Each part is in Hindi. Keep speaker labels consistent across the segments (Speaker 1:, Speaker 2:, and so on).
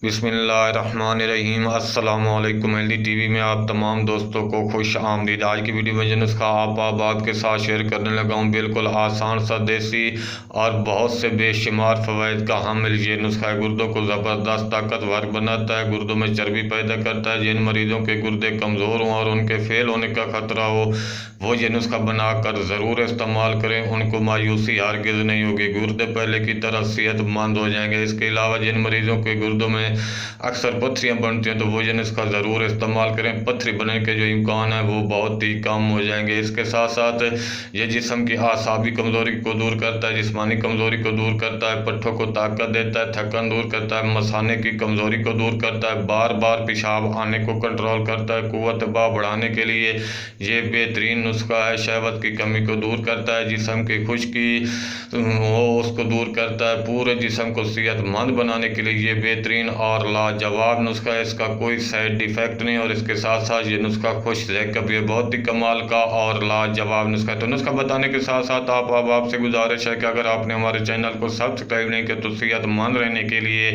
Speaker 1: बिस्मिल्लाहिर्रहमानिर्रहीम। अस्सलामुअलैकुम। एलडी टीवी में आप तमाम दोस्तों को खुश आमदीद। आज की वीडियो में जो नुस्खा आपके साथ शेयर करने लगा हूँ, बिल्कुल आसान सा देसी और बहुत से बेशुमार फ़वाइद का हामिल ये नुस्खा है। गुर्दों को ज़बरदस्त ताकतवर बनाता है, गुर्दों में चर्बी पैदा करता है। जिन मरीज़ों के गुर्दे कमज़ोर हों और उनके फेल होने का ख़तरा हो, वो ये नुस्खा बनाकर ज़रूर इस्तेमाल करें। उनको मायूसी हरगिज़ नहीं होगी, गुर्दे पहले की तरह सेहतमंद हो जाएंगे। इसके अलावा जिन मरीज़ों के गुर्दों में अक्सर पत्थरियाँ बनती हैं, तो वो ये नुस्खा ज़रूर इस्तेमाल करें। पत्थरी बनने के जो इम्कान है वो बहुत ही कम हो जाएंगे। इसके साथ साथ ये जिस्म की आसाबी कमज़ोरी को दूर करता है, जिस्मानी कमज़ोरी को दूर करता है, पट्ठों को ताकत देता है, थकन दूर करता है, मसाने की कमज़ोरी को दूर करता है, बार बार पेशाब आने को कंट्रोल करता है। कुव्वत बा बढ़ाने के लिए ये बेहतरीन नुस्खा है। शहवत की कमी को दूर करता है, जिस्म की खुश्की हो उसको दूर करता है। पूरे जिस्म को सेहतमंद बनाने के लिए ये बेहतरीन और लाजवाब नुस्खा है। इसका कोई साइड इफेक्ट नहीं, और इसके साथ साथ ये नुस्खा खुश जहक भी है। बहुत ही कमाल का और लाजवाब नुस्खा है। तो नुस्खा बताने के साथ साथ आपसे गुजारिश है कि अगर आपने हमारे चैनल को सब्सक्राइब नहीं किया तो सेहतमंद रहने के लिए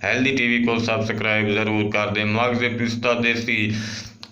Speaker 1: हेल्दी टीवी को सब्सक्राइब ज़रूर कर दें। मगज़ पिस्ता देसी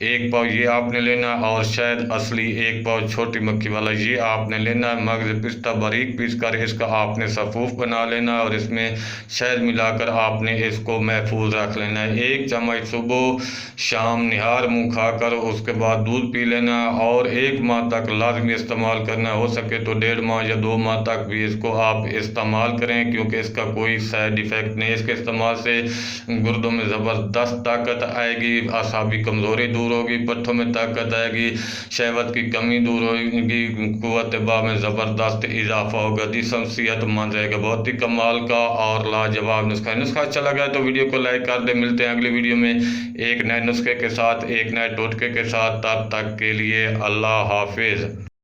Speaker 1: 1 पाव ये आपने लेना है, और शहद असली 1 पाव छोटी मक्खी वाला ये आपने लेना है। मगज़ पिस्ता बारीक पीस कर इसका आपने सफ़ूफ बना लेना है, और इसमें शहद मिलाकर आपने इसको महफूज रख लेना है। 1 चम्मच सुबह शाम निहार मुँह खाकर उसके बाद दूध पी लेना है, और 1 माह तक लाजमी इस्तेमाल करना है। हो सके तो 1.5 माह या 2 माह तक भी इसको आप इस्तेमाल करें, क्योंकि इसका कोई साइड इफ़ेक्ट नहीं। इसके इस्तेमाल से गुर्दों में ज़बरदस्त ताकत आएगी, आसाबी कमज़ोरी दूर होगी, पट्ठों में ताकत आएगी, शहवत की कमी दूर होगी, कुव्वत बा में ज़बरदस्त इजाफा होगा, जिस्म सेहतमंद रहेगा। बहुत ही कमाल का और लाजवाब नुस्खा है। नुस्खा अच्छा लगा तो वीडियो को लाइक कर दे। मिलते हैं अगली वीडियो में एक नए नुस्खे के साथ, एक नए टोटके के साथ। तब तक के लिए अल्लाह हाफिज़।